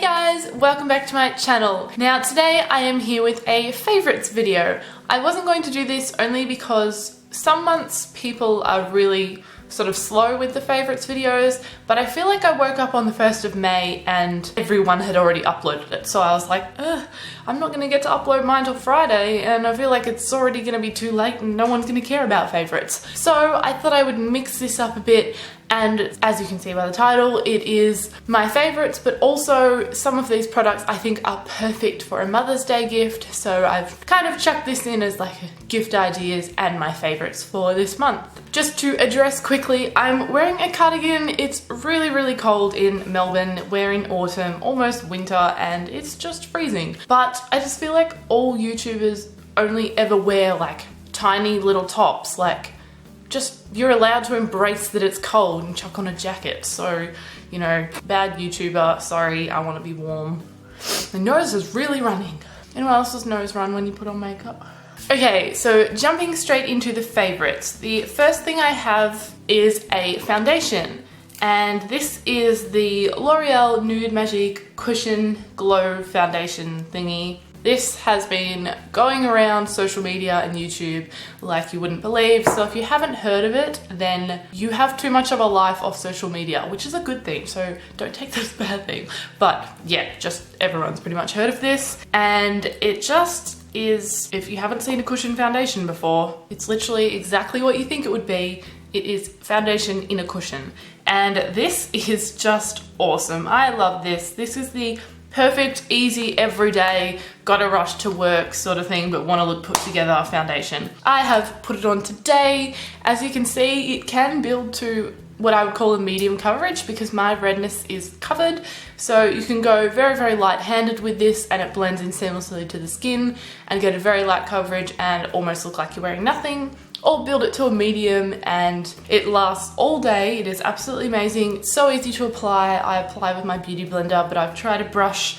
guys, welcome back to my channel. Now today I am here with a favorites video. I wasn't going to do this only because some months people are really sort of slow with the favorites videos, but I feel like I woke up on the 1st of May and everyone had already uploaded it. So I was like, I'm not gonna get to upload mine till Friday and I feel like it's already gonna be too late and no one's gonna care about favorites. So I thought I would mix this up a bit, and as you can see by the title, it is my favorites, but also some of these products I think are perfect for a Mother's Day gift. So I've kind of chucked this in as like gift ideas and my favorites for this month. Just to address quickly, I'm wearing a cardigan. It's really cold in Melbourne. We're in autumn, almost winter, and it's just freezing. But I just feel like all YouTubers only ever wear like tiny little tops, like just you're allowed to embrace that it's cold and chuck on a jacket. So, you know, bad YouTuber, sorry, I want to be warm. My nose is really running. Anyone else's nose run when you put on makeup? Okay, so jumping straight into the favorites. The first thing I have is a foundation, and this is the L'Oreal Nude Magique Cushion Glow Foundation thingy. This has been going around social media and YouTube like you wouldn't believe. So if you haven't heard of it, then you have too much of a life off social media, which is a good thing. So don't take that as a bad thing. But yeah, just everyone's pretty much heard of this. And it just is, if you haven't seen a cushion foundation before, it's literally exactly what you think it would be. It is foundation in a cushion. And this is just awesome. I love this. This is the perfect, easy, everyday, gotta rush to work sort of thing, but want to look put together foundation. I have put it on today. As you can see, it can build to what I would call a medium coverage because my redness is covered. So you can go very light-handed with this and it blends in seamlessly to the skin and get a very light coverage and almost look like you're wearing nothing. Or build it to a medium and it lasts all day. It is absolutely amazing. It's so easy to apply. I apply with my beauty blender, but I've tried a brush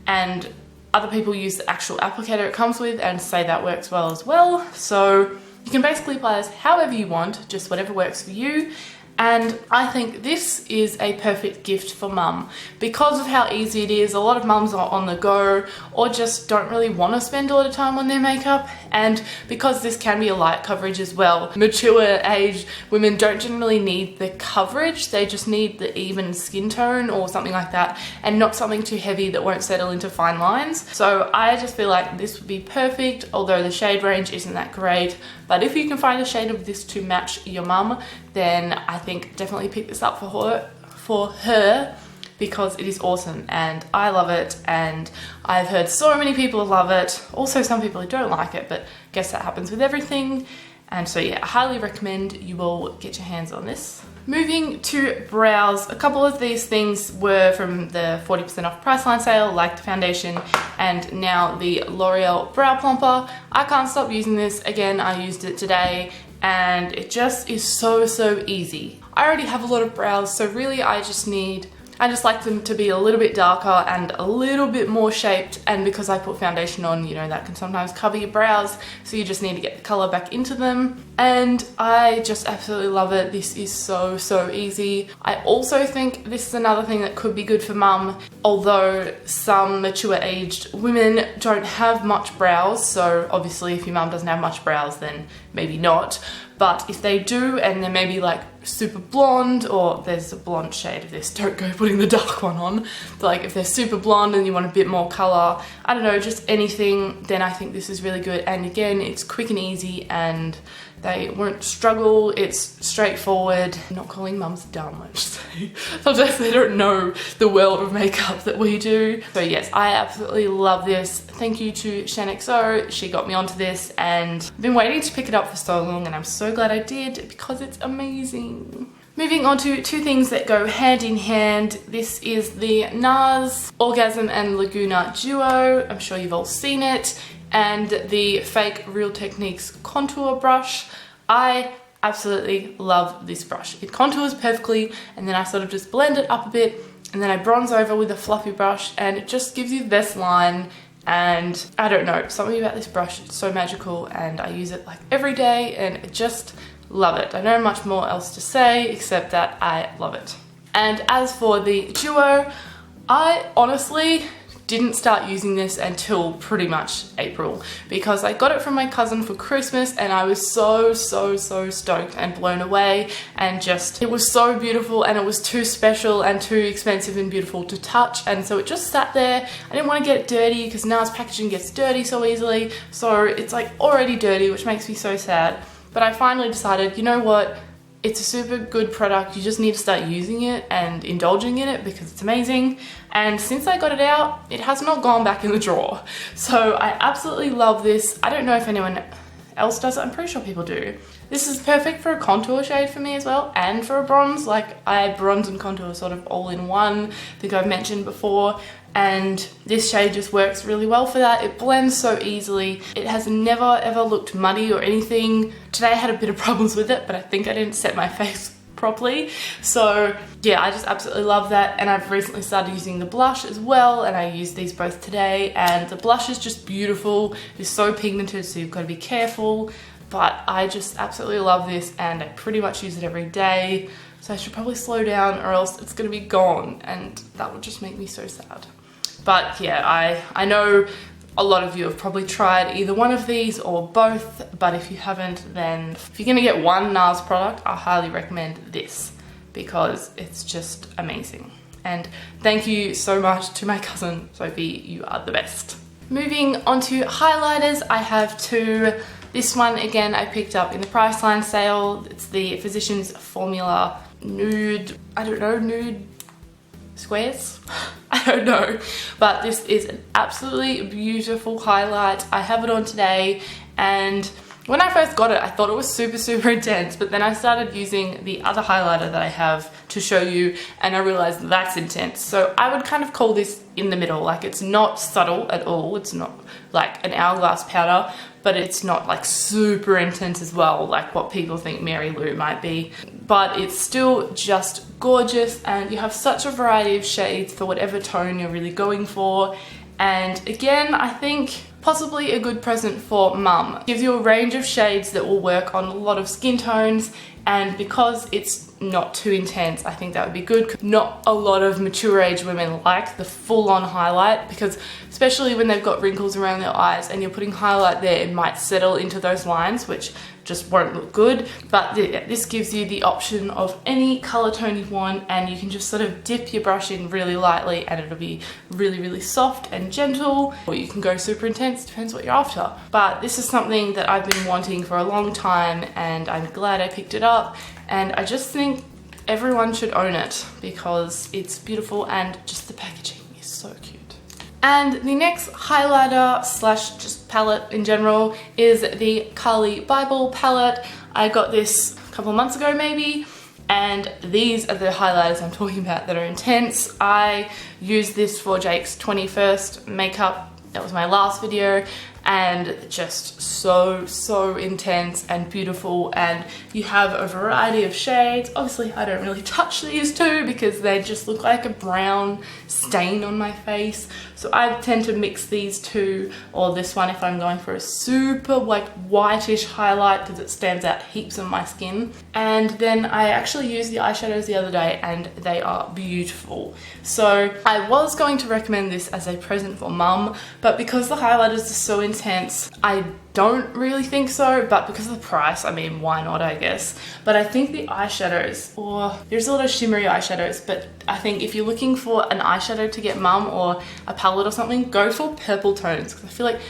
and other people use the actual applicator it comes with and say that works well as well. So you can basically apply this however you want, just whatever works for you. And I think this is a perfect gift for mum because of how easy it is. A lot of mums are on the go or just don't really want to spend a lot of time on their makeup, and because this can be a light coverage as well. Mature age women don't generally need the coverage, they just need the even skin tone or something like that, and not something too heavy that won't settle into fine lines. So I just feel like this would be perfect, although the shade range isn't that great. But if you can find a shade of this to match your mum, then I think definitely pick this up for her because it is awesome and I love it, and I've heard so many people love it. Also some people who don't like it, but I guess that happens with everything. And so yeah, I highly recommend you all get your hands on this. Moving to brows, a couple of these things were from the 40% off Priceline sale, like the foundation and now the L'Oreal Brow Plumper. I can't stop using this. Again, I used it today and it just is so easy. I already have a lot of brows, so really I just like them to be a little bit darker and a little bit more shaped, and because I put foundation on, you know, that can sometimes cover your brows, so you just need to get the color back into them. And I just absolutely love it. This is so easy. I also think this is another thing that could be good for mum, although some mature aged women don't have much brows, so obviously if your mum doesn't have much brows then maybe not. But if they do and they're maybe like super blonde, or there's a blonde shade of this, don't go putting the dark one on. But like if they're super blonde and you want a bit more color, I don't know, just anything, then I think this is really good. And again, it's quick and easy and they won't struggle. It's straightforward. I'm not calling mums dumb, I just say. Sometimes they don't know the world of makeup that we do. So yes, I absolutely love this. Thank you to ShanXO. She got me onto this and I've been waiting to pick it up for so long, and I'm so glad I did because it's amazing. Moving on to two things that go hand in hand. This is the Nars Orgasm and Laguna Duo. I'm sure you've all seen it. And the fake Real Techniques contour brush. I absolutely love this brush. It contours perfectly, and then I sort of just blend it up a bit, and then I bronze over with a fluffy brush, and it just gives you the best line. And I don't know, something about this brush, it's so magical, and I use it like every day and I just love it. I don't know much more else to say except that I love it. And as for the duo, I honestly didn't start using this until pretty much April because I got it from my cousin for Christmas and I was so stoked and blown away, and just it was so beautiful and it was too special and too expensive and beautiful to touch, and so it just sat there. I didn't want to get it dirty because Nars packaging gets dirty so easily, so it's like already dirty, which makes me so sad. But I finally decided, you know what, it's a super good product, you just need to start using it and indulging in it because it's amazing. And since I got it out, it has not gone back in the drawer. So I absolutely love this. I don't know if anyone else does it, I'm pretty sure people do. This is perfect for a contour shade for me as well, and for a bronze. Like, I bronze and contour sort of all in one, I think I've mentioned before, and this shade just works really well for that. It blends so easily. It has never ever looked muddy or anything. Today I had a bit of problems with it, but I think I didn't set my face properly. So yeah, I just absolutely love that. And I've recently started using the blush as well, and I used these both today, and the blush is just beautiful. It's so pigmented, so you've got to be careful. But I just absolutely love this, and I pretty much use it every day. So I should probably slow down or else it's gonna be gone, and that would just make me so sad. But yeah, I know a lot of you have probably tried either one of these or both, but if you haven't, then if you're gonna get one Nars product, I highly recommend this because it's just amazing. And thank you so much to my cousin Sophie, you are the best. Moving on to highlighters, I have two. This one, again, I picked up in the Priceline sale. It's the Physicians Formula Nude, I don't know, nude squares? I don't know. But this is an absolutely beautiful highlight. I have it on today, and when I first got it, I thought it was super intense, but then I started using the other highlighter that I have to show you, and I realized that's intense. So I would kind of call this in the middle. Like, it's not subtle at all. It's not like an hourglass powder, but it's not like super intense as well, like what people think Mary Lou might be. But it's still just gorgeous, and you have such a variety of shades for whatever tone you're really going for. And again, I think possibly a good present for mum. Gives you a range of shades that will work on a lot of skin tones, and because it's not too intense, I think that would be good. Not a lot of mature age women like the full-on highlight, because especially when they've got wrinkles around their eyes and you're putting highlight there, it might settle into those lines, which just won't look good. But this gives you the option of any color tone you want, and you can just sort of dip your brush in really lightly and it'll be really soft and gentle, or you can go super intense, depends what you're after. But this is something that I've been wanting for a long time, and I'm glad I picked it up, and I just think everyone should own it because it's beautiful and just the packaging is so cute. And the next highlighter slash just palette in general is the Kali Bible palette. I got this a couple of months ago maybe, and these are the highlighters I'm talking about that are intense. I used this for Jake's 21st makeup. That was my last video, and just so intense and beautiful, and you have a variety of shades. Obviously I don't really touch these two because they just look like a brown stain on my face, so I tend to mix these two, or this one if I'm going for a super like whitish highlight because it stands out heaps on my skin. And then I actually used the eyeshadows the other day and they are beautiful. So I was going to recommend this as a present for mum, but because the highlighters are so intense, I don't really think so, but because of the price, I mean, why not, I guess. But I think the eyeshadows, or there's a lot of shimmery eyeshadows, but I think if you're looking for an eyeshadow to get mum or a palette or something, go for purple tones, because I feel like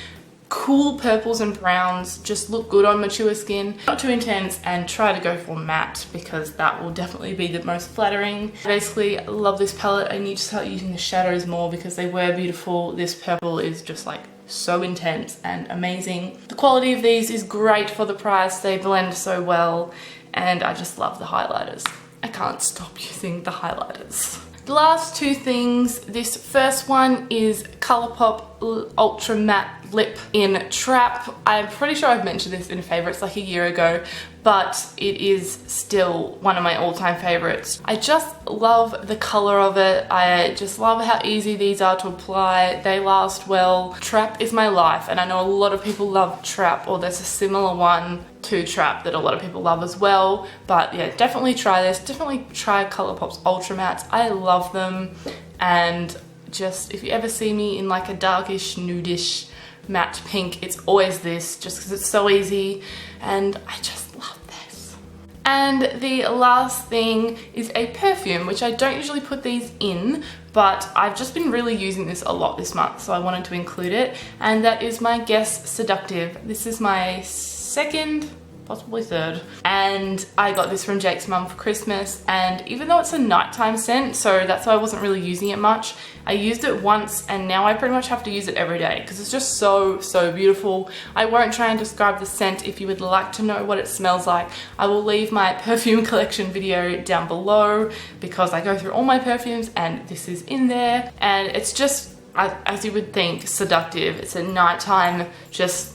cool purples and browns just look good on mature skin. Not too intense, and try to go for matte because that will definitely be the most flattering. Basically, I love this palette. I need to start using the shadows more because they were beautiful. This purple is just like so intense and amazing. The quality of these is great for the price. They blend so well, and I just love the highlighters. I can't stop using the highlighters. The last two things, this first one is Colourpop Ultra Matte Lip in Trap. I'm pretty sure I've mentioned this in favorites like a year ago, but it is still one of my all-time favorites. I just love the color of it. I just love how easy these are to apply. They last well. Trap is my life, and I know a lot of people love Trap, or there's a similar one to Trap that a lot of people love as well. But yeah, definitely try this. Definitely try Colourpop's Ultra Mattes. I love them, and just, if you ever see me in like a darkish, nudish, matte pink, it's always this, just because it's so easy and I just love this. And the last thing is a perfume, which I don't usually put these in, but I've just been really using this a lot this month, so I wanted to include it, and that is my Guess Seductive. This is my second, possibly third, and I got this from Jake's mum for Christmas, and even though it's a nighttime scent, so that's why I wasn't really using it much, I used it once and now I pretty much have to use it every day because it's just so beautiful. I won't try and describe the scent. If you would like to know what it smells like, I will leave my perfume collection video down below because I go through all my perfumes and this is in there, and it's just, as you would think, seductive. It's a nighttime, just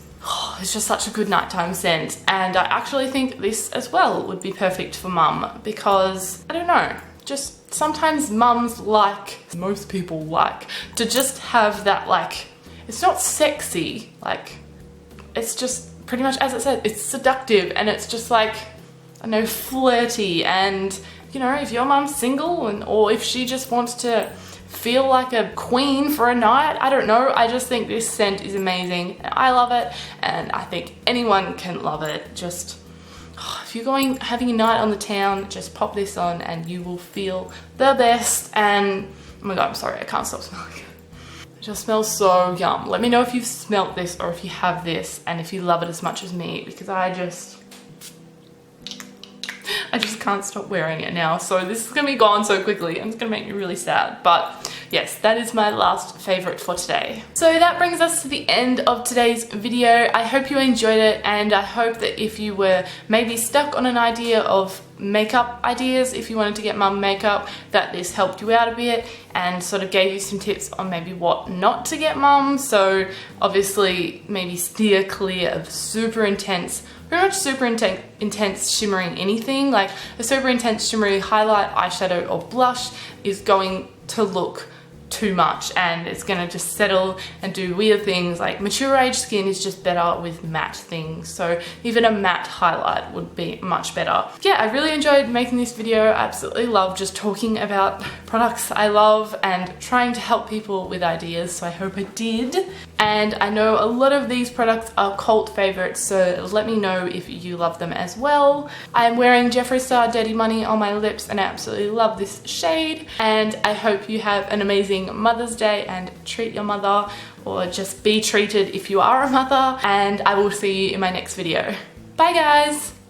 it's just such a good nighttime scent, and I actually think this as well would be perfect for mum because, I don't know, just sometimes mums like, most people like, to just have that, like, it's not sexy, like, it's just pretty much, as it said, it's seductive, and it's just like, I know, flirty, and, you know, if your mum's single, or if she just wants to feel like a queen for a night, I don't know, I just think this scent is amazing. I love it, and I think anyone can love it. Just, if you're having a night on the town, just pop this on and you will feel the best. And oh my god, I'm sorry, I can't stop smelling it. It just smells so yum. Let me know if you've smelt this or if you have this and if you love it as much as me, because I just can't stop wearing it now. So this is gonna be gone so quickly and it's gonna make me really sad. But yes, that is my last favorite for today. So that brings us to the end of today's video. I hope you enjoyed it, and I hope that if you were maybe stuck on an idea of makeup ideas, if you wanted to get mum makeup, that this helped you out a bit and sort of gave you some tips on maybe what not to get mum. So obviously maybe steer clear of super intense, pretty much super intense shimmering anything. Like a super intense shimmery highlight, eyeshadow or blush is going to look too much and it's gonna just settle and do weird things. Like mature age skin is just better with matte things, so even a matte highlight would be much better. Yeah, I really enjoyed making this video. I absolutely love just talking about products I love and trying to help people with ideas, so I hope I did. And I know a lot of these products are cult favorites, so let me know if you love them as well. I'm wearing Jeffree Star Dirty Money on my lips and I absolutely love this shade, and I hope you have an amazing Mother's Day and treat your mother, or just be treated if you are a mother, and I will see you in my next video. Bye guys!